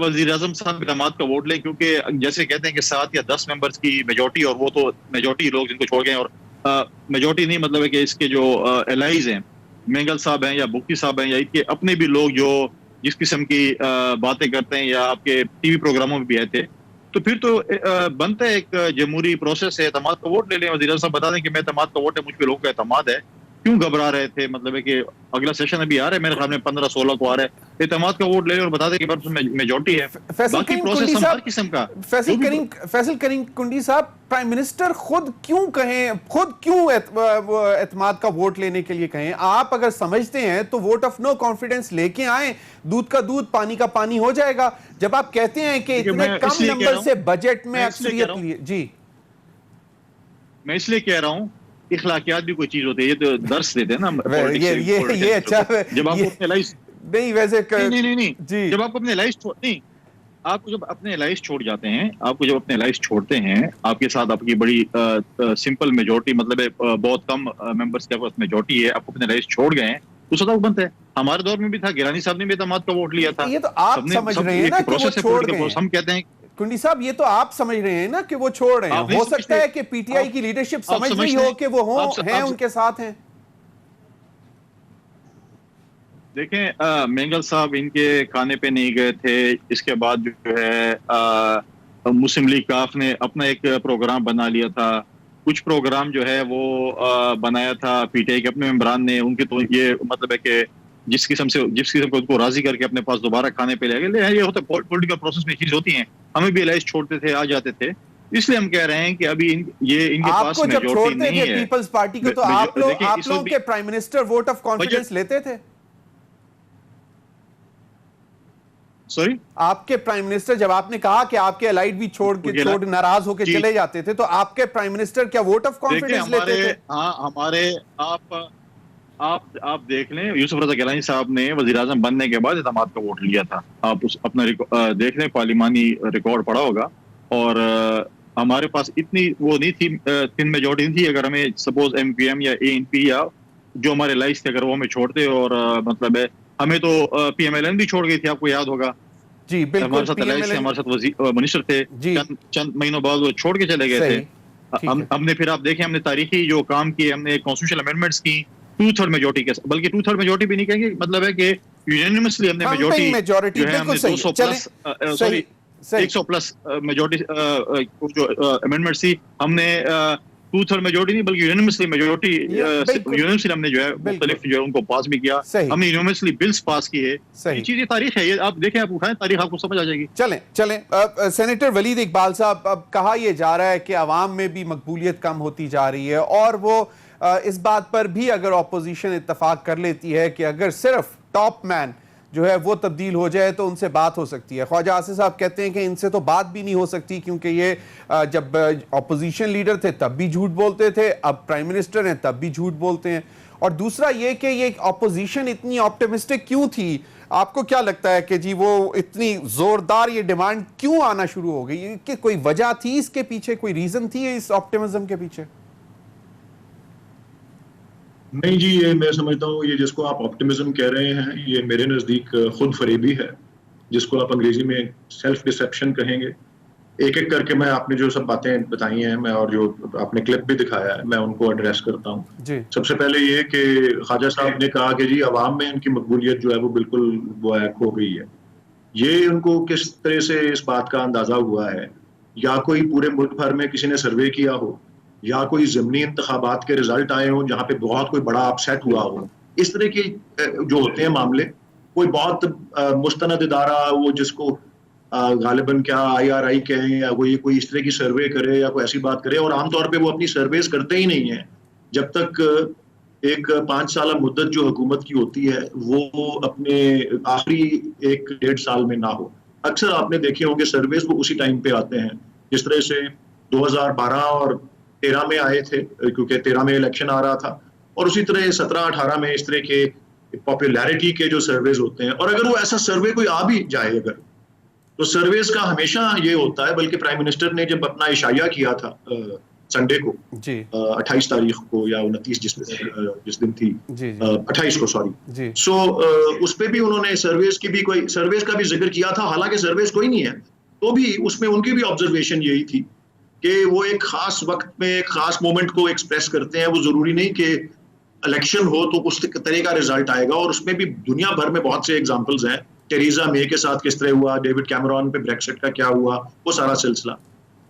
وزیر اعظم صاحب اقدامات کا ووٹ لیں، کیونکہ جیسے کہتے ہیں کہ 7 یا 10 ممبرز کی میجورٹی، اور وہ تو میجورٹی لوگ جن کو چھوڑ گئے، اور میجورٹی نہیں مطلب ہے کہ اس کے جو الائز ہیں، مینگل صاحب ہیں یا بکی صاحب ہیں یا ان کے اپنے بھی لوگ جو جس قسم کی باتیں کرتے ہیں یا آپ کے ٹی وی پروگراموں میں بھی آئے تھے، تو پھر تو بنتا ہے ایک جمہوری پروسیس ہے، اعتماد کا ووٹ لے لیں. وزیر اعظم صاحب بتا دیں کہ میں اعتماد کا ووٹ ہے، مجھ پہ لوگوں کا اعتماد ہے. کیوں گھبرا رہے تھے؟ مطلب ہے کہ اگلا سیشن ابھی آ رہا ہے، میرے خیال میں 15-16 کو آ رہا ہے. اعتماد کا ووٹ لے لیں اور بتا دیں کہ میجورٹی ہے. فیصل باقی کریم پروسیس کنڈی ہم صاحب، ہر قسم کا فیصل کریم کنڈی صاحب، پرائم منسٹر خود کیوں اعتماد کا ووٹ لینے کے لیے کہیں؟ آپ اگر سمجھتے ہیں تو ووٹ آف نو کانفیڈنس لے کے آئیں، دودھ کا دودھ پانی کا پانی ہو جائے گا. جب آپ کہتے ہیں کہ اتنے کم نمبر سے بجٹ میں اکثریت لیے. جی میں اس لیے کہہ رہا ہوں، اخلاقیات بھی کوئی چیز ہوتی ہے، یہ تو درس دیتے ہیں نا یہ اچھا ہے. جب آپ کو اپنے الائز نہیں ویسے نہیں جی، جب آپ کو اپنے الائز نہیں، آپ کو جب اپنے الائز چھوڑ جاتے ہیں، آپ کو جب اپنے الائز چھوڑتے ہیں، آپ کے ساتھ آپ کی بڑی سمپل میجورٹی، مطلب بہت کم ممبرس کے پاس میجورٹی ہے، آپ اپنے الائز چھوڑ گئے ہیں، تو سزا بنتا ہے. ہمارے دور میں بھی تھا، گیلانی صاحب نے بھی اعتماد کا ووٹ لیا تھا. یہ تو آپ سمجھ رہے ہیں نا کہ وہ چھوڑ گئے ہیں. ہم کہتے ہیں کنڈی صاحب یہ تو آپ سمجھ رہے ہیں نا کہ وہ چھوڑ رہے ہیں. ہو سکتا ہے کہ پی ٹی آئی کی لیڈرشپ سمجھ رہی ہو کہ وہ ہیں ان کے ساتھ ہیں. دیکھیں مینگل صاحب ان کے کھانے پہ نہیں گئے تھے. اس کے بعد جو ہے مسلم لیگ کاف نے اپنا ایک پروگرام بنا لیا تھا. کچھ پروگرام جو ہے وہ بنایا تھا پی ٹی آئی کے اپنے ممبران نے. ان کی تو یہ مطلب ہے کہ جس قسم کو ان کو راضی کر کے اپنے پاس دوبارہ کھانے پہ لے گئے. یہ ہوتا ہے پولیٹیکل پروسیس میں چیز ہوتی ہیں. ہمیں بھی الائز چھوڑتے تھے، آ جاتے تھے. اس لیے ہم کہہ رہے ہیں کہ ابھی یہ ان کے پاس میجورٹی نہیں ہے. پیپلز پارٹی کو تو آپ لوگوں کے prime minister vote of confidence لیتے تھے. سوری، آپ کے پرائم منسٹر جب آپ نے کہا کہ آپ کے الائٹ بھی چھوڑ ناراض ہو کے چلے جاتے تھے، تو آپ کے پرائم منسٹر کیا ووٹ آف کانفیڈنس لیتے تھے؟ ہاں، ہمارے آپ دیکھ لیں، یوسف رضا گیلانی صاحب نے وزیر اعظم بننے کے بعد اعتماد کا ووٹ لیا تھا. آپ اپنا دیکھ لیں، پارلیمانی ریکارڈ پڑا ہوگا. اور ہمارے پاس اتنی وہ نہیں تھی، تھن میجورٹی نہیں تھی. اگر ہمیں سپوز ایم پی ایم یا اے این پی یا جو ہمارے لائز تھے اگر وہ ہمیں چھوڑتے، اور مطلب ہے ہمیں تو پی ایم ایل این بھی چھوڑ گئی تھی، آپ کو یاد ہوگا. جی بالکل، ہمارے ساتھ الائز تھے، ہمارے ساتھ منسٹر تھے. چند مہینوں بعد وہ چھوڑ کے چلے گئے تھے. ہم نے پھر آپ دیکھیں، ہم نے تاریخی جو کام کیے، ہم نے کانسٹیٹیوشنل امینڈمنٹس کی 2/3 میجورٹی کے، بلکہ 2/3 میجورٹی بھی نہیں کہیں گے، مطلب ہے کہ یونینیمسلی ہم نے میجورٹی جو ہے ہم نے 200 پلس 100 پلس میجورٹی جو امینڈمنٹس تھی، ہم نے 2/3 میجورٹی نہیں بلکہ یونینیمسلی میجورٹی یونینیمسلی ہم نے جو ہے مختلف جو ہے ان کو پاس بھی کیا. ہم نے یونینیمسلی بلز پاس کیے. یہ چیز، یہ تاریخ ہے، یہ آپ دیکھیں، آپ اٹھائیں تاریخ، آپ کو سمجھ آ جائے گی. چلیں سینیٹر ولید اقبال صاحب، اب کہا یہ جا رہا ہے کہ عوام میں بھی مقبولیت کم ہوتی جا رہی ہے، اور وہ اس بات پر بھی اگر اپوزیشن اتفاق کر لیتی ہے کہ اگر صرف ٹاپ مین جو ہے وہ تبدیل ہو جائے تو ان سے بات ہو سکتی ہے. خواجہ آصف صاحب کہتے ہیں کہ ان سے تو بات بھی نہیں ہو سکتی، کیونکہ یہ جب اپوزیشن لیڈر تھے تب بھی جھوٹ بولتے تھے، اب پرائم منسٹر ہیں تب بھی جھوٹ بولتے ہیں. اور دوسرا یہ کہ یہ اپوزیشن اتنی آپٹیمسٹک کیوں تھی؟ آپ کو کیا لگتا ہے کہ جی وہ اتنی زوردار یہ ڈیمانڈ کیوں آنا شروع ہو گئی؟ کہ کوئی وجہ تھی اس کے پیچھے، کوئی ریزن تھی اس آپٹیمزم کے پیچھے؟ نہیں جی، یہ میں سمجھتا ہوں یہ جس کو آپ آپٹیمزم کہہ رہے ہیں، یہ میرے نزدیک خود فریبی ہے، جس کو آپ انگریزی میں سیلف ڈسیپشن کہیں گے. ایک ایک کر کے میں آپ نے جو سب باتیں بتائی ہیں، میں اور جو آپ نے کلپ بھی دکھایا ہے، میں ان کو ایڈریس کرتا ہوں. سب سے پہلے یہ کہ خواجہ صاحب نے کہا کہ جی عوام میں ان کی مقبولیت جو ہے وہ بالکل وہ ہے، کھو گئی ہے. یہ ان کو کس طرح سے اس بات کا اندازہ ہوا ہے یا کوئی پورے ملک بھر میں کسی نے سروے کیا ہو, یا کوئی ضمنی انتخابات کے رزلٹ آئے ہوں جہاں پہ بہت کوئی بڑا اپسیٹ ہوا ہو, اس طرح کے جو ہوتے ہیں معاملے, کوئی بہت مستند ادارہ وہ جس کو غالباً کیا IRI کہیں یا کوئی اس طرح کی سروے کرے یا کوئی ایسی بات کرے, اور عام طور پہ وہ اپنی سرویز کرتے ہی نہیں ہیں جب تک ایک 5 سالہ مدت جو حکومت کی ہوتی ہے وہ اپنے آخری 1-1.5 سال میں نہ ہو. اکثر آپ نے دیکھے ہوں گے سرویز وہ اسی ٹائم پہ آتے ہیں, جس طرح سے 2012 اور 13 میں آئے تھے کیونکہ 13 میں الیکشن آ رہا تھا, اور اسی طرح 17-18 میں اس طرح کے پاپولیرٹی کے جو سرویز ہوتے ہیں. اور اگر وہ ایسا سروے کوئی آ بھی جائے اگر, تو سرویز کا ہمیشہ یہ ہوتا ہے, بلکہ پرائم منسٹر نے جب اپنا اشاعیہ کیا تھا سنڈے کو 28 تاریخ کو یا 29 جس دن تھی 28 کو سوری, سو اس پہ بھی انہوں نے سرویز کا بھی ذکر کیا تھا, حالانکہ سرویز کوئی نہیں ہے, تو بھی اس میں ان کی بھی آبزرویشن یہی تھی کہ وہ ایک خاص وقت میں ایک خاص مومنٹ کو ایکسپریس کرتے ہیں. وہ ضروری نہیں کہ الیکشن ہو تو اس طرح کا رزلٹ آئے گا, اور اس میں بھی دنیا بھر میں بہت سے ایگزامپلز ہیں. ٹیریزا مے کے ساتھ کس طرح ہوا, ڈیوڈ کیمرون پہ بریکسٹ کا کیا ہوا, وہ سارا سلسلہ.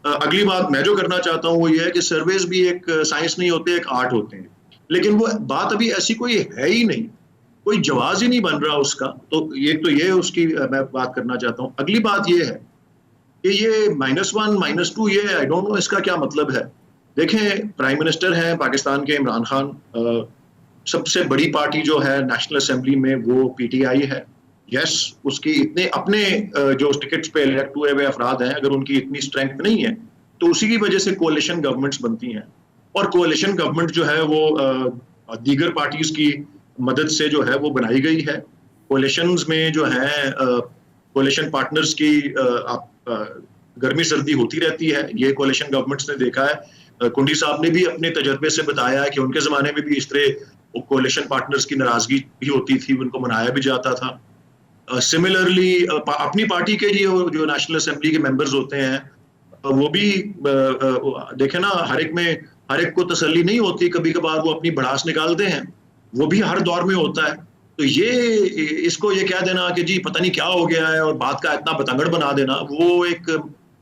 اگلی بات میں جو کرنا چاہتا ہوں وہ یہ ہے کہ سرویز بھی ایک سائنس نہیں ہوتے, ایک آرٹ ہوتے ہیں, لیکن وہ بات ابھی ایسی کوئی ہے ہی نہیں, کوئی جواز ہی نہیں بن رہا اس کا. تو یہ اس کی میں بات کرنا چاہتا ہوں. اگلی بات یہ ہے کہ یہ -1 -2 یہ آئی ڈونٹ نو اس کا کیا مطلب ہے. دیکھیں پرائم منسٹر ہیں پاکستان کے عمران خان, سب سے بڑی پارٹی جو ہے نیشنل اسمبلی میں وہ PTI ہے. یس, اس کی اتنے اپنے جو ٹکٹس پہ الیکٹ ہوئے ہوئے افراد ہیں, اگر ان کی اتنی اسٹرینتھ نہیں ہے تو اسی کی وجہ سے کولیشن گورنمنٹس بنتی ہیں, اور کولیشن گورنمنٹ جو ہے وہ دیگر پارٹیز کی مدد سے جو ہے وہ بنائی گئی ہے. کولیشنز میں جو ہیں کولیشن پارٹنرز کی گرمی سردی ہوتی رہتی ہے, یہ کولیشن گورنمنٹس نے دیکھا ہے. کنڈی صاحب نے بھی اپنے تجربے سے بتایا ہے کہ ان کے زمانے میں بھی اس طرح کولیشن پارٹنرز کی ناراضگی بھی ہوتی تھی, ان کو منایا بھی جاتا تھا. سملرلی اپنی پارٹی کے جو نیشنل اسمبلی کے ممبرز ہوتے ہیں وہ بھی دیکھیں نا, ہر ایک کو تسلی نہیں ہوتی, کبھی کبھار وہ اپنی بڑاس نکالتے ہیں, وہ بھی ہر دور میں ہوتا ہے. تو یہ اس کو یہ کہہ دینا کہ جی پتہ نہیں کیا ہو گیا ہے اور بات کا اتنا بتنگڑ بنا دینا, وہ ایک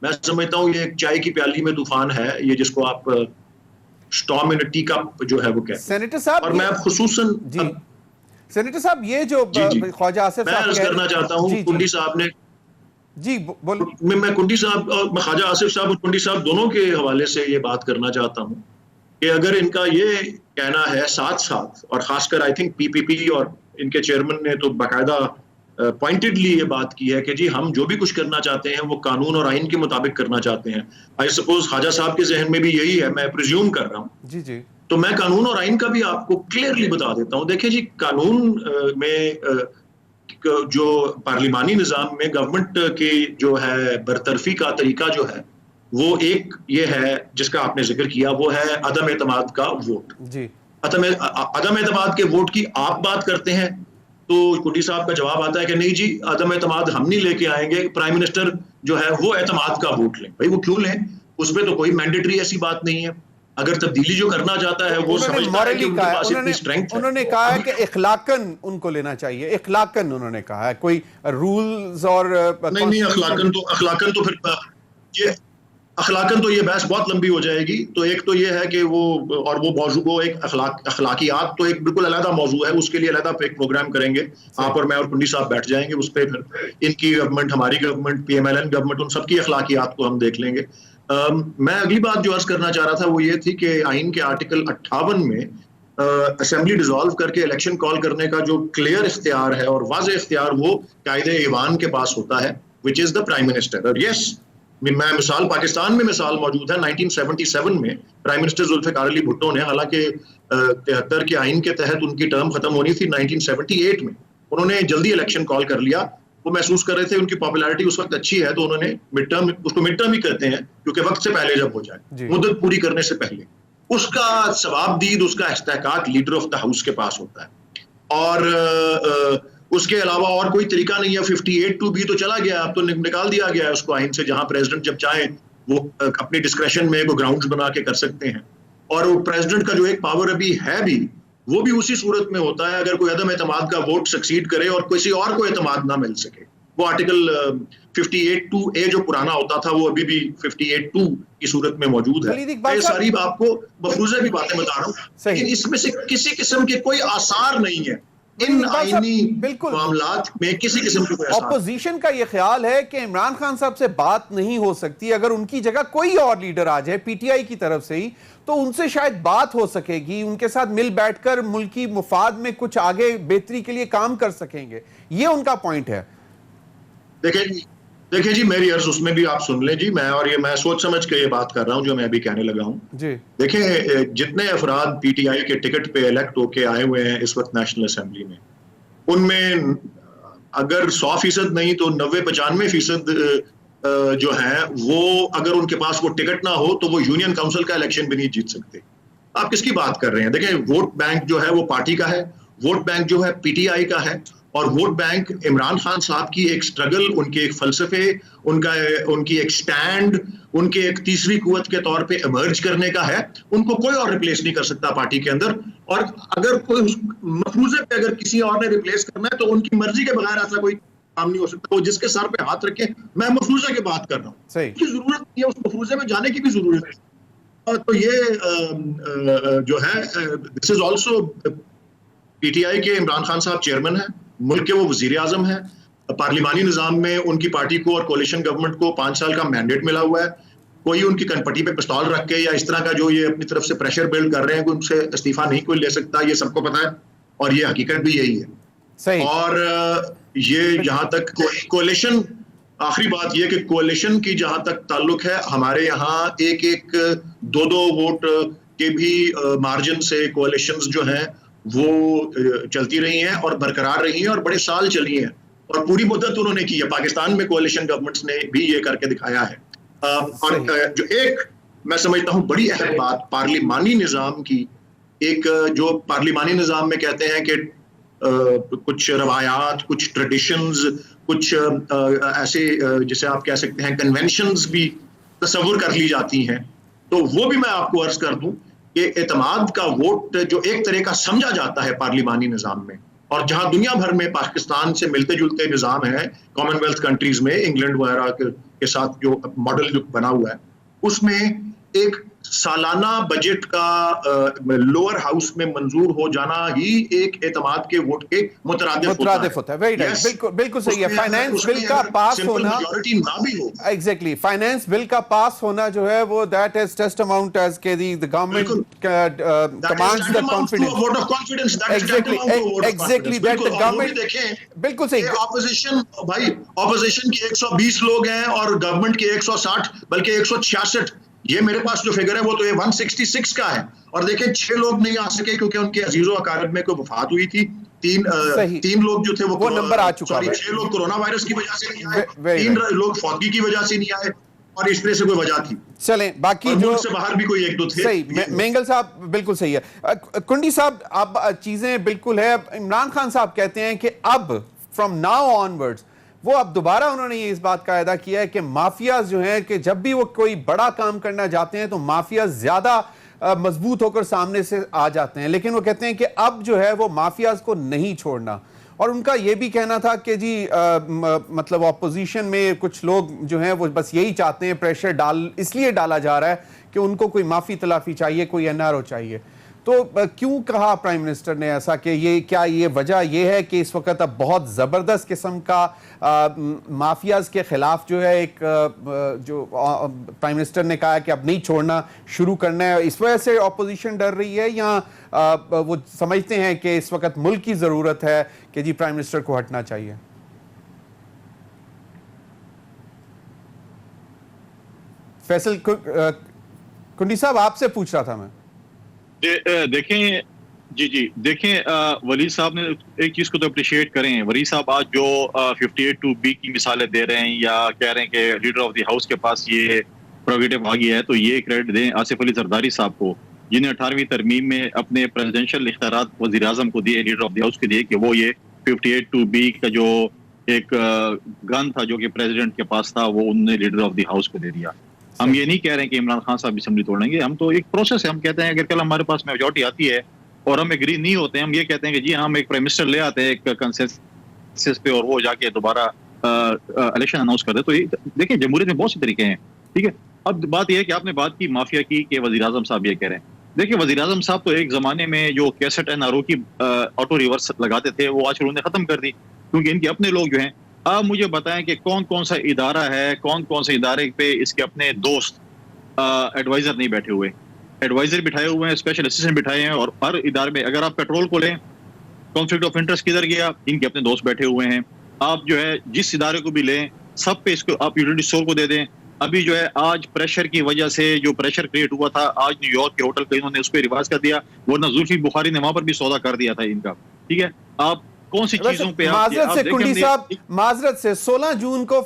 میں سمجھتا ہوں یہ ایک چائے کی پیالی میں طوفان ہے, یہ جس کو آپ اسٹارم ان ٹی کپ جو ہے وہ کہتے ہیں. سینیٹر صاحب, اور میں خصوصاً سینیٹر صاحب یہ جو خواجہ آصف صاحب میں کرنا چاہتا ہوں, کنڈی صاحب نے میں کنڈی صاحب اور خواجہ آصف صاحب اور کنڈی صاحب دونوں کے حوالے سے یہ بات کرنا چاہتا ہوں کہ اگر ان کا یہ کہنا ہے ساتھ اور خاص کر آئی تھنک PPP اور ان کے چیئرمین نے تو باقاعدہ پوائنٹڈلی یہ بات کی ہے کہ جی ہم جو بھی کچھ کرنا چاہتے ہیں وہ قانون اور آئین کے مطابق کرنا چاہتے ہیں. آئی سپوز خواجہ صاحب کے ذہن میں بھی یہی ہے, میں پریزیوم کر رہا ہوں. تو میں قانون اور آئین کا بھی آپ کو کلیئرلی بتا دیتا ہوں. دیکھیں جی, قانون میں جو پارلیمانی نظام میں گورنمنٹ کی جو ہے برطرفی کا طریقہ جو ہے وہ ایک یہ ہے جس کا آپ نے ذکر کیا, وہ ہے عدم اعتماد کا ووٹ. عدم اعتماد کے ووٹ کی آپ بات کرتے ہیں تو کنڈی صاحب کا جواب آتا ہے کہ نہیں جی عدم اعتماد ہم نہیں لے کے آئیں گے, پرائم منسٹر جو ہے وہ اعتماد کا ووٹ لیں. بھائی وہ کیوں لیں, اس پہ تو کوئی مینڈیٹری ایسی بات نہیں ہے. اگر تبدیلی جو کرنا چاہتا ہے وہ سمجھتا ہے کہ ان کے پاس اتنی اسٹرینتھ ہے. انہوں نے کہا ہے کہ اخلاقاً ان کو لینا چاہیے, اخلاقاً انہوں نے کہا ہے, کوئی رولز اور نہیں اخلاقاً تو پھر اخلاقاً تو یہ بحث بہت لمبی ہو جائے گی. تو ایک تو یہ ہے کہ وہ اور وہ موضوع کو ایک اخلاقیات تو ایک بالکل علیحدہ موضوع ہے, اس کے لیے علیحدہ ایک پروگرام کریں گے آپ اور میں اور کنڈی صاحب بیٹھ جائیں گے اس پہ, پھر ان کی گورنمنٹ ہماری گورنمنٹ PMLN گورنمنٹ ان سب کی اخلاقیات کو ہم دیکھ لیں گے. میں اگلی بات جو عرض کرنا چاہ رہا تھا وہ یہ تھی کہ آئین کے آرٹیکل 58 میں اسمبلی ڈیزالو کر کے الیکشن کال کرنے کا جو کلیئر اختیار ہے اور واضح اختیار وہ قائد ایوان کے پاس ہوتا ہے, وچ از دا پرائم منسٹر. اور یس, میں مثال پاکستان میں مثال موجود ہے 1977 میں پرائم منسٹر ذوالفقار علی بھٹو نے, حالانکہ 73 کے آئین کے تحت ان کی ٹرم ختم ہونی تھی 1978 میں, انہوں نے جلدی الیکشن کال کر لیا. وہ محسوس کر رہے تھے ان کی پاپولیرٹی اس وقت اچھی ہے تو انہوں نے مڈ ٹرم ہی کرتے ہیں کیونکہ وقت سے پہلے جب ہو جائے, مدت پوری کرنے سے پہلے, اس کا ثواب دید اس کا استحقاق لیڈر آف دا ہاؤس کے پاس ہوتا ہے. اور اس کے علاوہ اور کوئی طریقہ نہیں ہے. 58(2)B تو چلا گیا, اب تو نکال دیا گیا ہے اس کو آئین سے, جہاں پریزیڈنٹ جب چاہیں وہ اپنی ڈسکریشن میں وہ گراؤنڈز بنا کے کر سکتے ہیں. اور وہ پریزیڈنٹ کا جو ایک پاور ابھی ہے بھی, وہ بھی اسی صورت میں ہوتا ہے اگر کوئی عدم اعتماد کا ووٹ سکسیڈ کرے اور کسی اور کو اعتماد نہ مل سکے. وہ آرٹیکل 58(2)(a جو پرانا ہوتا تھا وہ ابھی بھی 58(2) کی صورت میں موجود ہے. یہ ساری آپ کو مفروضے کی باتیں بتا رہا ہوں, لیکن اس میں سے کسی قسم کے کوئی آثار نہیں ہے ان آئینی معاملات میں, کسی قسم کی کوئی آثار. اپوزیشن کا یہ خیال ہے کہ عمران خان صاحب سے بات نہیں ہو سکتی, اگر ان کی جگہ کوئی اور لیڈر آ جائے پی ٹی آئی کی طرف سے ہی تو ان سے شاید بات ہو سکے گی, ان کے ساتھ مل بیٹھ کر ملکی مفاد میں کچھ آگے بہتری کے لیے کام کر سکیں گے, یہ ان کا پوائنٹ ہے. دیکھیں جی میری عرض اس میں بھی آپ سن لیں جی, میں سوچ سمجھ کے یہ بات کر رہا ہوں جو میں ابھی کہنے لگا ہوں. جی دیکھیں جتنے افراد پی ٹی آئی کے ٹکٹ پہ الیکٹ ہو کے آئے ہوئے ہیں اس وقت نیشنل اسمبلی میں, ان میں اگر 100% نہیں تو 90-95% جو ہیں وہ اگر ان کے پاس وہ ٹکٹ نہ ہو تو وہ یونین کاؤنسل کا الیکشن بھی نہیں جیت سکتے. آپ کس کی بات کر رہے ہیں؟ دیکھیں ووٹ بینک جو ہے وہ پارٹی کا ہے, ووٹ بینک جو ہے پی ٹی آئی کا ہے, اور ووٹ بینک عمران خان صاحب کی ایک سٹرگل, ان کے ایک فلسفے, ان کی ایک سٹینڈ, ان کے ایک تیسری قوت کے طور پہ ایمرج کرنے کا ہے. ان کو کوئی اور ریپلیس نہیں کر سکتا پارٹی کے اندر, اور اگر کوئی مفروضے پہ اگر کسی اور نے ریپلیس کرنا ہے تو ان کی مرضی کے بغیر ایسا کوئی کام نہیں ہو سکتا. وہ جس کے سر پہ ہاتھ رکھے, میں مفروضے کی بات کر رہا ہوں, اس کی ضرورت نہیں ہے, اس مفروضے میں جانے کی بھی ضرورت ہے. تو یہ جو ہے دس is also P T I کے عمران خان صاحب چیئرمین ہیں, ملک کے وہ وزیر اعظم ہیں, پارلیمانی نظام میں ان کی پارٹی کو اور کولیشن گورنمنٹ کو 5 سال کا مینڈیٹ ملا ہوا ہے. کوئی ان کی کنپٹی پہ پستول رکھ کے یا اس طرح کا جو یہ اپنی طرف سے پریشر بلڈ کر رہے ہیں کہ ان سے استعفیٰ نہیں کوئی لے سکتا, یہ سب کو پتا ہے, اور یہ حقیقت بھی یہی ہے. اور یہ جہاں تک کولیشن, آخری بات یہ کہ کولیشن کی جہاں تک تعلق ہے, ہمارے یہاں 1-2 ووٹ کے بھی مارجن سے کولیشنز جو ہیں وہ چلتی رہی ہیں اور برقرار رہی ہیں اور بڑے سال چلی ہیں, اور پوری مدت انہوں نے کی ہے. پاکستان میں کولیشن گورنمنٹس نے بھی یہ کر کے دکھایا ہے. اور جو ایک میں سمجھتا ہوں بڑی اہم بات پارلیمانی نظام کی, ایک جو پارلیمانی نظام میں کہتے ہیں کہ کچھ روایات, کچھ ٹریڈیشنز, کچھ ایسے جسے آپ کہہ سکتے ہیں کنونشنز بھی تصور کر لی جاتی ہیں, تو وہ بھی میں آپ کو عرض کر دوں کہ اعتماد کا ووٹ جو ایک طرح کا سمجھا جاتا ہے پارلیمانی نظام میں, اور جہاں دنیا بھر میں پاکستان سے ملتے جلتے نظام ہیں کامن ویلتھ کنٹریز میں, انگلینڈ وغیرہ کے ساتھ جو ماڈل جو بنا ہوا ہے, اس میں ایک سالانہ بجٹ کا لوور ہاؤس میں منظور ہو جانا ہی ایک اعتماد کے ووٹ کے مترادف ہوتا ہے. بالکل صحیح ہے. فائنانس بل کا پاس ہونا, ایگزیکٹلی فائنانس بل کا پاس ہونا جو ہے وہ that is test amount is کہ the government commands the confidence. Exactly that the government. بالکل صحیح. اپوزیشن بھائی, اپوزیشن کے 120 لوگ ہیں اور گورنمنٹ کے 160 بلکہ 166, یہ میرے پاس جو فگر ہے وہ تو یہ 166 کا ہے. اور دیکھیں 6 لوگ نہیں آ سکے کیونکہ ان کے عزیز و اقارب میں کوئی وفات ہوئی تھی. 3 لوگ جو تھے وہ نمبر آ چکا ہے. 6 لوگ کورونا وائرس کی وجہ سے نہیں آئے, 3 لوگ فوتگی کی وجہ سے نہیں آئے, اور اس طرح سے کوئی وجہ تھی. چلیں باقی جو سے باہر بھی کوئی 1-2 تھے. صحیح. مینگل صاحب بالکل صحیح ہے. کنڈی صاحب اب چیزیں بالکل ہے. عمران خان صاحب کہتے ہیں کہ اب فرام ناؤ آنورڈز وہ اب دوبارہ انہوں نے یہ اس بات کا اعادہ کیا ہے کہ مافیاز جو ہیں کہ جب بھی وہ کوئی بڑا کام کرنا جاتے ہیں تو مافیاز زیادہ مضبوط ہو کر سامنے سے آ جاتے ہیں, لیکن وہ کہتے ہیں کہ اب جو ہے وہ مافیاز کو نہیں چھوڑنا. اور ان کا یہ بھی کہنا تھا کہ جی مطلب اپوزیشن میں کچھ لوگ جو ہیں وہ بس یہی چاہتے ہیں, پریشر اس لیے ڈالا جا رہا ہے کہ ان کو کوئی معافی تلافی چاہیے, کوئی NRO چاہیے. تو کیوں کہا پرائم منسٹر نے ایسا, کہ یہ وجہ یہ ہے کہ اس وقت اب بہت زبردست قسم کا مافیاز کے خلاف جو ہے ایک جو پرائم منسٹر نے کہا کہ اب نہیں چھوڑنا, شروع کرنا ہے, اس وجہ سے اپوزیشن ڈر رہی ہے, یا وہ سمجھتے ہیں کہ اس وقت ملک کی ضرورت ہے کہ جی پرائم منسٹر کو ہٹنا چاہیے؟ فیصل کنڈی صاحب آپ سے پوچھ رہا تھا میں. دیکھیں دیکھیں ولی صاحب نے ایک چیز کو تو اپریشیٹ کریں. ولی صاحب آج جو 58(2)B کی مثالیں دے رہے ہیں یا کہہ رہے ہیں کہ لیڈر آف دی ہاؤس کے پاس یہ پروگیٹو آ گیا ہے, تو یہ کریڈٹ دیں آصف علی زرداری صاحب کو, جنہیں 18ویں ترمیم میں اپنے پریزیڈنشل اختیارات وزیر اعظم کو دیے, لیڈر آف دی ہاؤس کے دیے, کہ وہ یہ 58(2)B کا جو ایک گن تھا جو کہ پریزیڈنٹ کے پاس تھا وہ انہوں نے لیڈر آف دی ہاؤس کو دے دیا. ہم یہ نہیں کہہ رہے ہیں کہ عمران خان صاحب اسمبلی توڑیں گے, ہم تو ایک پروسیس ہے. ہم کہتے ہیں اگر کل ہمارے پاس میجورٹی آتی ہے اور ہم ایگری نہیں ہوتے ہیں, ہم یہ کہتے ہیں کہ جی ہم ایک پرائم منسٹر لے آتے ہیں ایک کنسنسس پہ, اور وہ جا کے دوبارہ الیکشن اناؤنس کر دے. تو دیکھیں جمہوریت میں بہت سے طریقے ہیں, ٹھیک ہے. اب بات یہ ہے کہ آپ نے بات کی مافیا کی کہ وزیر اعظم صاحب یہ کہہ رہے ہیں. دیکھیں وزیر اعظم صاحب تو ایک زمانے میں جو کیسٹ این آر او کی آٹو ریورس لگاتے تھے وہ آج کل انہوں نے ختم کر دی, کیونکہ ان کے اپنے لوگ جو ہیں. آپ مجھے بتائیں کہ کون کون سا ادارہ ہے, کون کون سے ادارے پہ اس کے اپنے دوست ایڈوائزر نہیں بیٹھے ہوئے. ایڈوائزر بٹھائے ہوئے ہیں, اسپیشل اسسٹنٹ بٹھائے ہیں, اور ہر ادارے میں اگر آپ پیٹرول کو لیں, کانفلکٹ آف انٹرسٹ کدھر گیا, ان کے اپنے دوست بیٹھے ہوئے ہیں. آپ جو ہے جس ادارے کو بھی لیں سب پہ اس کو آپ یوٹیلیٹی اسٹور کو دے دیں. ابھی جو ہے آج پریشر کی وجہ سے جو پریشر کریٹ ہوا تھا, آج نیو یارک کے ہوٹل پہ انہوں نے اس پہ ریوائز کر دیا, ورنہ زلفی بخاری نے وہاں پر بھی سودا کر دیا تھا ان کا, ٹھیک ہے. آپ کون سی چیزوں پہ معذرت سے کنڈی صاحب, معذرت سے 16 جون کو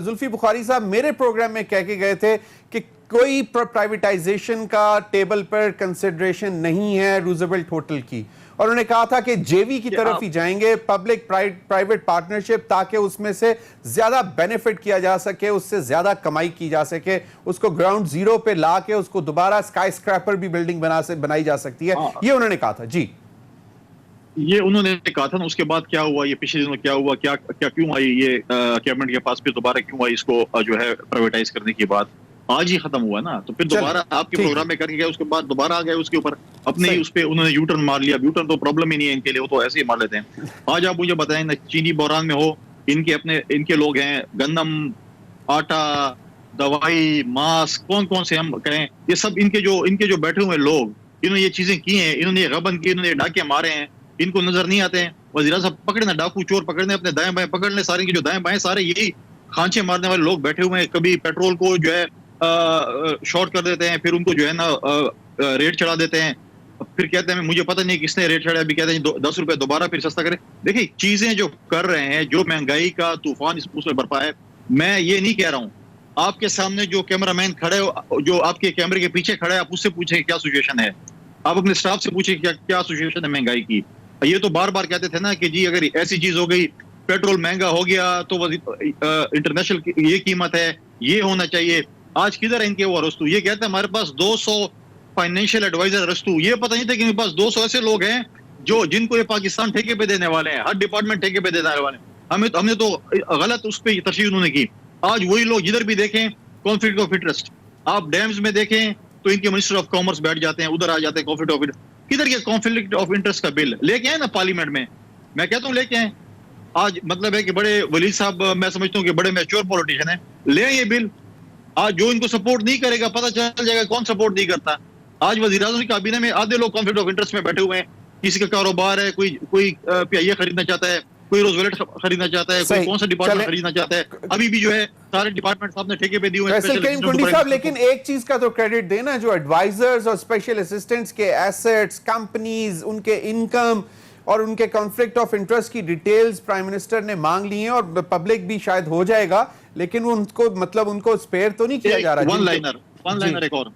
زلفی بخاری صاحب میرے پروگرام میں کہہ کے گئے تھے کہ کوئی پرائیویٹائزیشن کا ٹیبل پر کنسیڈریشن نہیں ہے روزویلٹ ہوٹل کی, اور انہوں نے کہا تھا کہ جے وی کی طرف ہی جائیں گے, پبلک پرائیویٹ پارٹنرشپ, تاکہ اس میں سے زیادہ بینیفٹ کیا جا سکے, اس سے زیادہ کمائی کی جا سکے, اس کو گراؤنڈ زیرو پہ لا کے اس کو دوبارہ اسکائی اسکریپر بھی بلڈنگ بنائی جا سکتی ہے. یہ انہوں نے کہا تھا. جی یہ انہوں نے کہا تھا نا, اس کے بعد کیا ہوا, یہ پچھلے دنوں کیا ہوا, کیا کیوں آئی یہ کیبنٹ کے پاس پہ دوبارہ کیوں آئی اس کو جو ہے پرائیویٹائز کرنے کی بات, آج ہی ختم ہوا نا. تو پھر دوبارہ آپ کے پروگرام میں کر کے گئے, اس کے بعد دوبارہ آ گئے اس کے اوپر اپنے ہی اس پہ انہوں نے یو ٹرن مار لیا. یو ٹرن تو پرابلم ہی نہیں ہے ان کے لیے, وہ تو ایسے ہی مار لیتے ہیں. آج آپ مجھے بتائیں نا, چینی بحران میں ہو, ان کے لوگ ہیں, گندم, آٹا, دوائی, ماسک, کون سے ہم کہیں, یہ سب ان کے جو بیٹھے ہوئے لوگ, انہوں نے یہ چیزیں کی ہیں, انہوں نے یہ غبن کی, انہوں نے ڈاکے مارے ہیں, ان کو نظر نہیں آتے ہیں. وزیر اعظم پکڑنا, ڈاکو چور پکڑنے, اپنے دائیں بائیں پکڑ لیں, سارے کے جو دائیں بائیں سارے یہی کھانچے مارنے والے لوگ بیٹھے ہوئے ہیں. کبھی پیٹرول کو جو ہے شارٹ کر دیتے ہیں, پھر ان کو جو ہے نا ریٹ چڑھا دیتے ہیں, پھر کہتے ہیں مجھے پتہ نہیں کس نے ریٹ چڑھایا, ابھی کہتے ہیں 10 روپے دوبارہ پھر سستا کریں. دیکھیں چیزیں جو کر رہے ہیں, جو مہنگائی کا طوفان اس میں برپا ہے. میں یہ نہیں کہہ رہا ہوں, آپ کے سامنے جو کیمرہ مین کھڑے, جو آپ کے کیمرے کے پیچھے کھڑے, آپ اس سے پوچھیں کیا سچویشن ہے, آپ اپنے اسٹاف سے پوچھیں کیا سچویشن ہے مہنگائی کی. یہ تو بار بار کہتے تھے نا کہ جی اگر ایسی چیز ہو گئی, پیٹرول مہنگا ہو گیا تو انٹرنیشنل یہ قیمت ہے, یہ ہونا چاہیے. آج کدھر ہے ان کے وہ ارسطو, یہ کہتے ہیں ہمارے پاس 200 فائنینشیل ایڈوائزر ارسطو. یہ پتہ نہیں تھا کہ ان کے پاس 200 ایسے لوگ ہیں جن کو یہ پاکستان ٹھیکے پہ دینے والے ہیں, ہر ڈپارٹمنٹ ٹھیکے پہ دینے والے ہیں. ہم نے تو غلط اس پہ تشریح انہوں نے کی. آج وہی لوگ جدھر بھی دیکھیں کانفلکٹ آف انٹرسٹ, آپ ڈیمز میں دیکھیں تو ان کے منسٹر آف کامرس بیٹھ جاتے ہیں, ادھر آ جاتے ہیں کانفلکٹ آف انٹرسٹ. کدھر کے کانفلکٹ آف انٹرسٹ کا بل لے کے آئے نا پارلیمنٹ میں, میں کہتا ہوں لے کے آئے. آج مطلب ہے کہ بڑے ولید صاحب میں سمجھتا ہوں کہ بڑے میچور پولیٹیشین ہیں, لے آئے یہ بل. آج جو ان کو سپورٹ نہیں کرے گا پتہ چل جائے گا کون سپورٹ نہیں کرتا. آج وزیر اعظم کی کابینہ میں آدھے لوگ کانفلکٹ آف انٹرسٹ میں بیٹھے ہوئے ہیں. کسی کا کاروبار ہے, کوئی پی آئی اے خریدنا چاہتا ہے, کوئی روزویلٹ خریدنا چاہتا ہے, کوئی کون سا ڈپارٹمنٹ خریدنا چاہتا ہے. ابھی بھی جو ہے سارے ڈپارٹمنٹ صاحب نے ٹھیکے پہ دی ہوئے ہیں. لیکن ایک چیز کا تو کریڈٹ دینا, جو ایڈوائزرز اور اسپیشل اسسٹنٹس کے ایسٹس, کمپنیز, ان کے انکم اور ان کے کانفلکٹ آف انٹرسٹ کی ڈیٹیلز پرائم منسٹر نے مانگ لی ہیں, اور پبلک بھی شاید ہو جائے گا, لیکن ان کو اسپیئر تو نہیں کیا جا رہا. ون لائنر ایک اور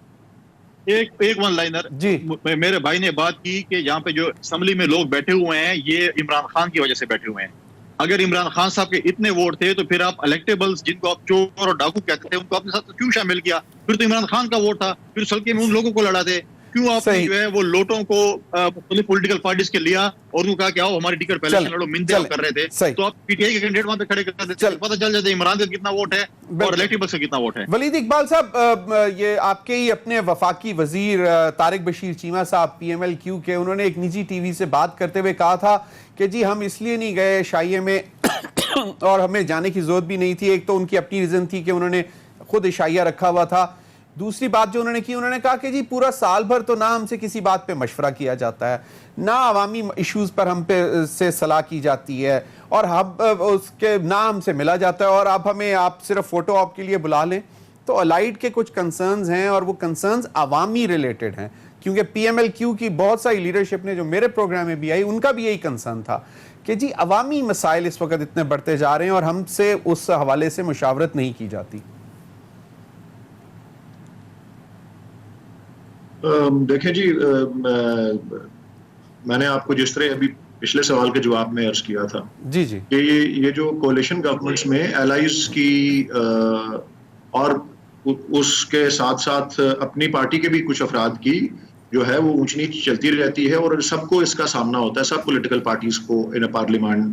ایک ون لائنر. جی میرے بھائی نے بات کی کہ یہاں پہ جو اسمبلی میں لوگ بیٹھے ہوئے ہیں یہ عمران خان کی وجہ سے بیٹھے ہوئے ہیں. اگر عمران خان صاحب کے اتنے ووٹ تھے تو پھر آپ الیکٹیبلز جن کو آپ چور اور ڈاکو کہتے ہیں ان کو اپنے ساتھ کیوں شامل کیا؟ پھر تو عمران خان کا ووٹ تھا, پھر سلکے میں ان لوگوں کو لڑا دے. کیوں آپ نے جو ہے وہ لوٹوں کو مختلف پولیٹیکل پارٹیز کے لیا اور ان کو کہا کہ آؤ ہماری ٹکٹ پہلے سے لڑو, منتے آپ کر رہے تھے, تو آپ پی ٹی آئی کے کینڈیڈیٹ وہاں پہ کھڑے کر دیتے, پتہ چل جاتا ہے عمران کا کتنا ووٹ ہے اور الیکٹیبلز کا کتنا ووٹ ہے. ولید اقبال صاحب, یہ آپ کے ہی اپنے وفاقی وزیر طارق بشیر چیمہ صاحب پی ایم ایل کیو کے, انہوں نے ایک نجی ٹی وی سے بات کرتے ہوئے کہا تھا کہ جی ہم اس لیے نہیں گئے عشائیے میں اور ہمیں جانے کی ضرورت بھی نہیں تھی. ایک تو ان کی اپنی ریزن تھی کہ انہوں نے خود عشائیہ رکھا ہوا تھا. دوسری بات جو انہوں نے کی, انہوں نے کہا کہ جی پورا سال بھر تو نہ ہم سے کسی بات پہ مشورہ کیا جاتا ہے, نہ عوامی ایشوز پر ہم پہ سے صلاح کی جاتی ہے, اور اس کے نہ ہم سے ملا جاتا ہے, اور اب ہمیں آپ صرف فوٹو آپ کے لیے بلا لیں. تو الائٹ کے کچھ کنسرنز ہیں, اور وہ کنسرنز عوامی ریلیٹڈ ہیں, کیونکہ پی ایم ایل کیو کی بہت ساری لیڈرشپ نے جو میرے پروگرام میں بھی آئی, ان کا بھی یہی کنسرن تھا کہ جی عوامی مسائل اس وقت اتنے بڑھتے جا رہے ہیں اور ہم سے اس حوالے سے مشاورت نہیں کی جاتی. دیکھیں جی, میں نے آپ کو جس طرح ابھی پچھلے سوال کے جواب میں عرض کیا تھا جی جی کہ یہ جو کولیشن گورنمنٹس میں الائز کی اور اس کے ساتھ ساتھ اپنی پارٹی کے بھی کچھ افراد کی جو ہے وہ اونچ نیچ چلتی رہتی ہے, اور سب کو اس کا سامنا ہوتا ہے, سب پولیٹیکل پارٹیز کو ان پارلیمان